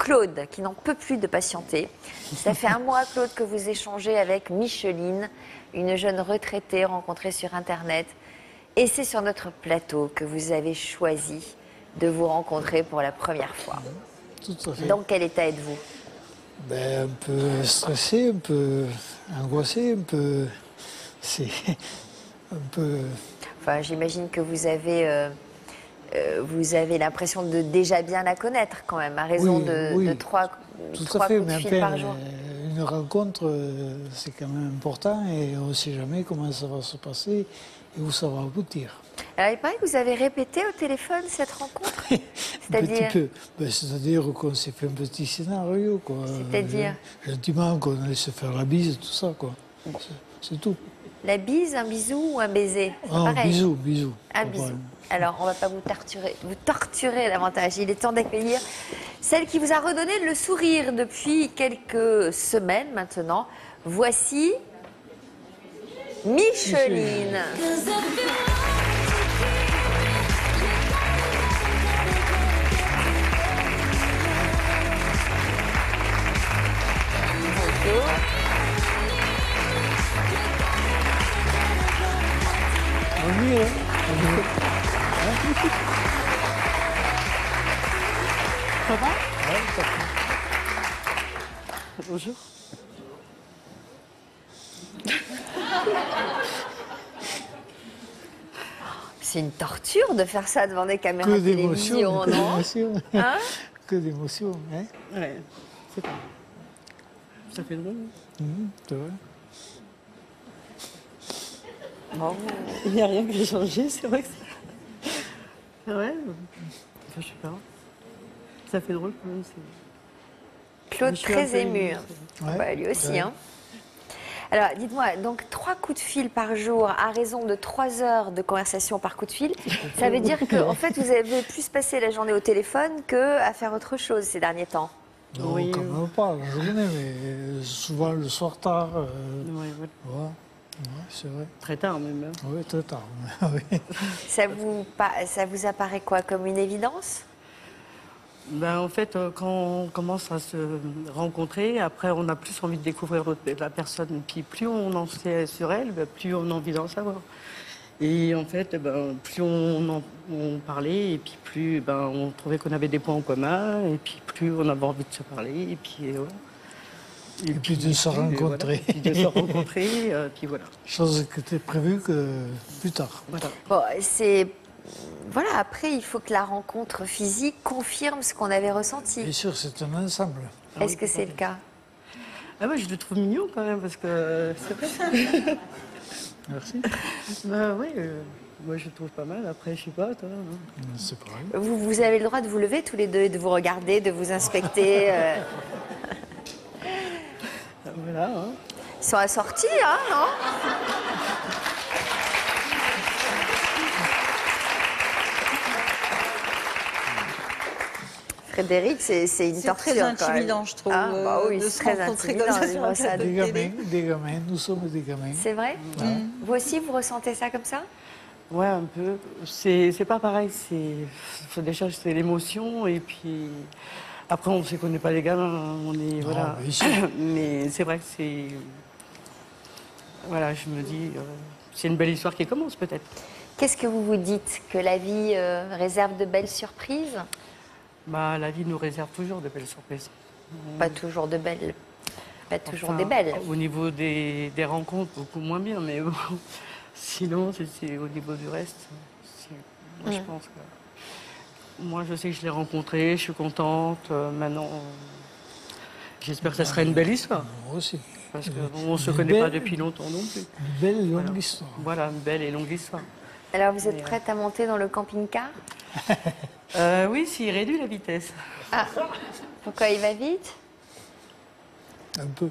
Claude, qui n'en peut plus de patienter. Ça fait un mois, Claude, que vous échangez avec Micheline, une jeune retraitée rencontrée sur Internet. Et c'est sur notre plateau que vous avez choisi de vous rencontrer pour la première fois. Tout à fait. Dans quel état êtes-vous? Un peu stressé, un peu angoissé, un peu... C'est un peu... Enfin, j'imagine que vous avez l'impression de déjà bien la connaître quand même, à raison de trois tout coups à fait, de mais fil par jour. une rencontre, c'est quand même important et on ne sait jamais comment ça va se passer et où ça va aboutir. Alors, il paraît que vous avez répété au téléphone cette rencontre. C'est-à-dire c'est-à-dire qu'on s'est fait un petit scénario, quoi. C'est-à-dire gentiment, qu'on allait se faire la bise, tout ça, quoi. C'est tout. La bise, un bisou ou un baiser? Un pareil. bisou. Un bisou. Alors, on ne va pas vous torturer davantage. Il est temps d'accueillir celle qui vous a redonné le sourire depuis quelques semaines maintenant. Voici Micheline. Bonjour. Ça va? Ouais, tout à fait. Bonjour. C'est une torture de faire ça devant des caméras Que de télévision, non? Hein? Que d'émotions, hein? Ouais, c'est pas. Ça fait drôle. C'est vrai. Bon, Il n'y a rien que j'ai changé, c'est vrai que ça. Ouais, enfin, je sais pas. Ça fait drôle quand même. Claude Je suis un très peu ému. émue, Hein. Ouais, Bah, lui aussi. ouais. Hein. Alors, dites-moi, donc 3 coups de fil par jour à raison de 3 heures de conversation par coup de fil, ça veut dire que en fait, vous avez plus passé la journée au téléphone qu'à faire autre chose ces derniers temps. Non, Oui. quand même pas la journée, mais souvent le soir tard. Ouais, voilà. Ouais, c'est vrai. Très tard même. Hein. Oui, très tard. Oui. Ça vous apparaît quoi, comme une évidence? Ben, en fait, quand on commence à se rencontrer, après, on a plus envie de découvrir la personne. Et puis, plus on en sait sur elle, ben, plus on a envie d'en savoir. Et en fait, ben, plus on parlait, et puis plus ben, on trouvait qu'on avait des points en commun, et puis plus on avait envie de se parler, et puis voilà. Et puis de se rencontrer. Voilà. Puis de se rencontrer, puis voilà. Chose qui était prévue que plus tard. Voilà. Bon, voilà, après, il faut que la rencontre physique confirme ce qu'on avait ressenti. Bien sûr, c'est un ensemble. Est-ce que c'est le cas? Ah ouais, je le trouve mignon quand même, parce que c'est vrai. Merci. Ben oui, moi je le trouve pas mal, après je sais pas, toi. Hein. C'est pareil. Vous avez le droit de vous lever tous les deux et de vous regarder, de vous inspecter. Voilà. Hein. Ils sont assortis, hein, non? Frédéric, c'est une torture. C'est très intimidant, je trouve. Ah, bah oui, de c'est se très rencontrer intimidant. comme ça les sur un brossades. plateau de télé. Des gamins, nous sommes des gamins. C'est vrai? Vous aussi, vous ressentez ça comme ça? Ouais, un peu. C'est pas pareil. Déjà, c'est l'émotion, et puis après, on ne se connaît pas les gamins. On est voilà. bien sûr. Mais c'est vrai que c'est. Voilà, je me dis, c'est une belle histoire qui commence peut-être. Qu'est-ce que vous vous dites? Que la vie réserve de belles surprises? Bah, la vie nous réserve toujours de belles surprises. Pas toujours de belles. Pas toujours Enfin, des belles. Au niveau des rencontres, beaucoup moins bien, mais bon, sinon, c'est au niveau du reste. Moi, je pense que. Moi, je sais que je l'ai rencontré, je suis contente. Maintenant, j'espère que ça sera une belle histoire. Moi aussi. Parce qu'on ne se connaît pas depuis longtemps non plus. Une belle et longue Voilà. histoire. Voilà, une belle et longue histoire. Alors, vous êtes prête à monter dans le camping-car? Oui, s'il réduit la vitesse. Ah, pourquoi il va vite? Un peu.